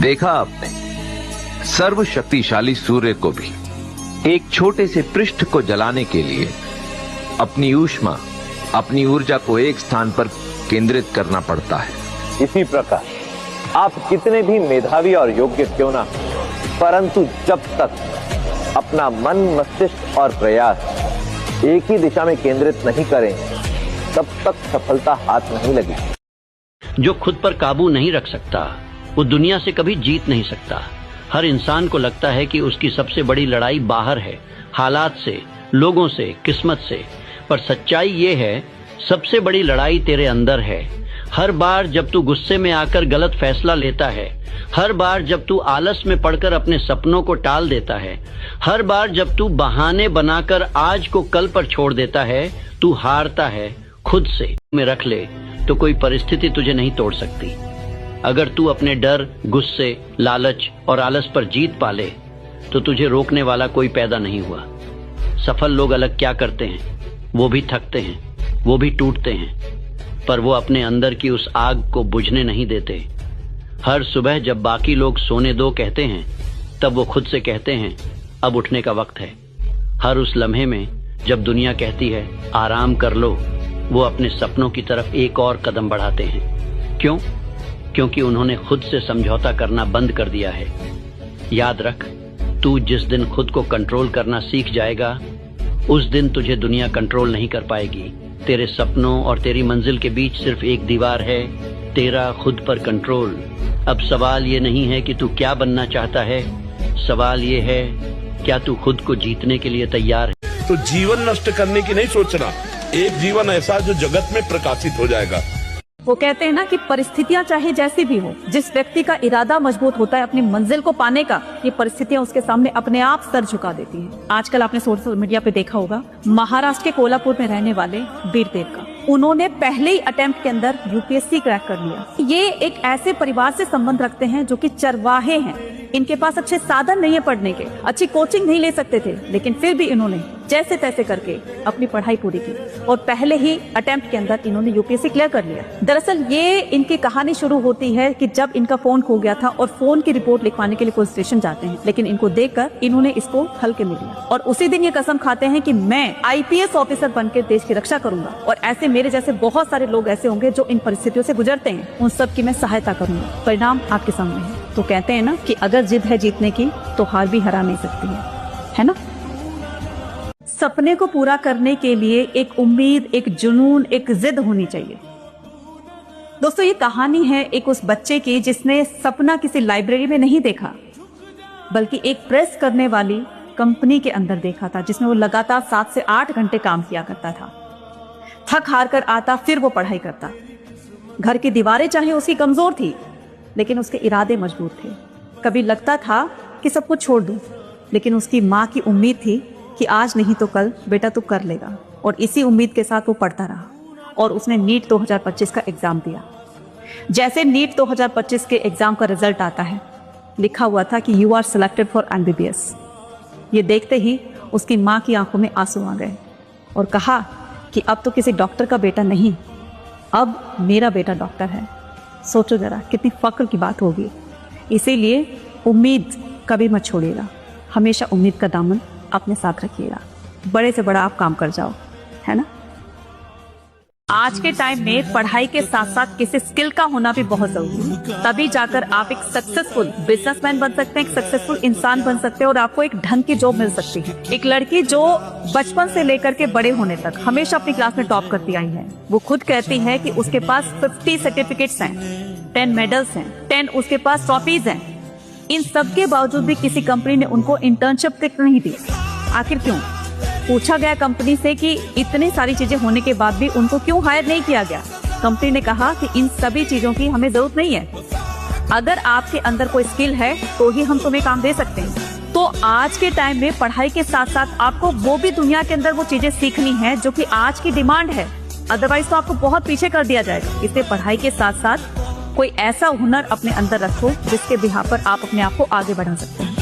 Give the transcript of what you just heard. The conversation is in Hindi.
देखा आपने, सर्वशक्तिशाली सूर्य को भी एक छोटे से पृष्ठ को जलाने के लिए अपनी ऊष्मा, अपनी ऊर्जा को एक स्थान पर केंद्रित करना पड़ता है। इसी प्रकार आप कितने भी मेधावी और योग्य क्यों ना, परंतु जब तक अपना मन, मस्तिष्क और प्रयास एक ही दिशा में केंद्रित नहीं करें, तब तक सफलता हाथ नहीं लगेगी। जो खुद पर काबू नहीं रख सकता वो दुनिया से कभी जीत नहीं सकता। हर इंसान को लगता है कि उसकी सबसे बड़ी लड़ाई बाहर है, हालात से, लोगों से, किस्मत से। पर सच्चाई ये है, सबसे बड़ी लड़ाई तेरे अंदर है। हर बार जब तू गुस्से में आकर गलत फैसला लेता है, हर बार जब तू आलस में पड़कर अपने सपनों को टाल देता है, हर बार जब तू बहाने बनाकर आज को कल पर छोड़ देता है, तू हारता है खुद से। में रख ले तो कोई परिस्थिति तुझे नहीं तोड़ सकती। अगर तू अपने डर, गुस्से, लालच और आलस पर जीत पाले तो तुझे रोकने वाला कोई पैदा नहीं हुआ। सफल लोग अलग क्या करते हैं, वो भी थकते हैं, वो भी टूटते हैं, पर वो अपने अंदर की उस आग को बुझने नहीं देते। हर सुबह जब बाकी लोग सोने दो कहते हैं, तब वो खुद से कहते हैं अब उठने का वक्त है। हर उस लम्हे में जब दुनिया कहती है आराम कर लो, वो अपने सपनों की तरफ एक और कदम बढ़ाते हैं। क्यों? क्योंकि उन्होंने खुद से समझौता करना बंद कर दिया है। याद रख, तू जिस दिन खुद को कंट्रोल करना सीख जाएगा, उस दिन तुझे दुनिया कंट्रोल नहीं कर पाएगी। तेरे सपनों और तेरी मंजिल के बीच सिर्फ एक दीवार है, तेरा खुद पर कंट्रोल। अब सवाल ये नहीं है कि तू क्या बनना चाहता है, सवाल ये है क्या तू खुद को जीतने के लिए तैयार है। तो जीवन नष्ट करने की नहीं सोचना, एक जीवन ऐसा जो जगत में प्रकाशित हो जाएगा। वो कहते हैं ना कि परिस्थितियां चाहे जैसी भी हो, जिस व्यक्ति का इरादा मजबूत होता है अपनी मंजिल को पाने का, ये परिस्थितियां उसके सामने अपने आप सर झुका देती हैं। आजकल आपने सोशल मीडिया पे देखा होगा, महाराष्ट्र के कोल्हापुर में रहने वाले वीरदेव का, उन्होंने पहले ही अटेम्प्ट के अंदर यूपीएससी क्रैक कर लिया। ये एक ऐसे परिवार से संबंध रखते हैं जो कि चरवाहे हैं। इनके पास अच्छे साधन नहीं है पढ़ने के, अच्छी कोचिंग नहीं ले सकते थे, लेकिन फिर भी इन्होंने जैसे तैसे करके अपनी पढ़ाई पूरी की और पहले ही अटेम्प्ट के अंदर इन्होंने यूपीएससी क्लियर कर लिया। दरअसल ये इनकी कहानी शुरू होती है कि जब इनका फोन खो गया था और फोन की रिपोर्ट लिखवाने के लिए पुलिस स्टेशन जाते हैं, लेकिन इनको देखकर इन्होंने इसको हल्के में लिया और उसी दिन ये कसम खाते हैं कि मैं आईपीएस ऑफिसर बनकर देश की रक्षा करूंगा और ऐसे मेरे जैसे बहुत सारे लोग ऐसे होंगे जो इन परिस्थितियों से गुजरते हैं, उन सब की मैं सहायता करूंगा। परिणाम आपके सामने है। तो कहते हैं ना कि अगर जिद है जीतने की तो हार भी हरा नहीं सकती है ना। सपने को पूरा करने के लिए एक उम्मीद, एक जुनून, एक जिद होनी चाहिए। दोस्तों, ये कहानी है एक उस बच्चे की जिसने सपना किसी लाइब्रेरी में नहीं देखा, बल्कि एक प्रेस करने वाली कंपनी के अंदर देखा था, जिसमें वो लगातार 7 से 8 घंटे काम किया करता था। थक हार कर आता, फिर वो पढ़ाई करता। घर की दीवारें चाहे उसकी कमजोर थी, लेकिन उसके इरादे मजबूत थे। कभी लगता था कि सब कुछ छोड़ दूं, लेकिन उसकी माँ की उम्मीद थी कि आज नहीं तो कल बेटा तू कर लेगा, और इसी उम्मीद के साथ वो पढ़ता रहा और उसने नीट 2025 का एग्जाम दिया। जैसे नीट 2025 के एग्जाम का रिजल्ट आता है, लिखा हुआ था कि you are selected for MBBS. ये देखते ही उसकी माँ की आंखों में आंसू आ गए और कहा कि अब तो किसी डॉक्टर का बेटा नहीं, अब मेरा बेटा डॉक्टर है। सोचो जरा कितनी फक्र की बात होगी। इसीलिए उम्मीद कभी मत छोड़िएगा, हमेशा उम्मीद का दामन अपने साथ रखिएगा। बड़े से बड़ा आप काम कर जाओ, है ना। आज के टाइम में पढ़ाई के साथ साथ किसी स्किल का होना भी बहुत जरूरी है, तभी जाकर आप एक सक्सेसफुल बिजनेसमैन बन सकते हैं, एक सक्सेसफुल इंसान बन सकते हैं और आपको एक ढंग की जॉब मिल सकती है। एक लड़की जो बचपन से लेकर के बड़े होने तक हमेशा अपनी क्लास में टॉप करती आई है, वो खुद कहती है कि उसके पास 50 सर्टिफिकेट्स हैं, 10 मेडल्स हैं, 10 उसके पास ट्रॉफीज हैं। इन सब के बावजूद भी किसी कंपनी ने उनको इंटर्नशिप तक नहीं दी। आखिर क्यों? पूछा गया कंपनी से कि इतनी सारी चीजें होने के बाद भी उनको क्यों हायर नहीं किया गया। कंपनी ने कहा कि इन सभी चीजों की हमें जरूरत नहीं है, अगर आपके अंदर कोई स्किल है तो ही हम तुम्हें काम दे सकते हैं। तो आज के टाइम में पढ़ाई के साथ साथ आपको वो भी दुनिया के अंदर वो चीजें सीखनी है जो कि आज की डिमांड है, अदरवाइज तो आपको बहुत पीछे कर दिया जाएगा। इसलिए पढ़ाई के साथ साथ कोई ऐसा हुनर अपने अंदर रखो जिसके बिहार पर आप अपने आप को आगे बढ़ा सकते हैं।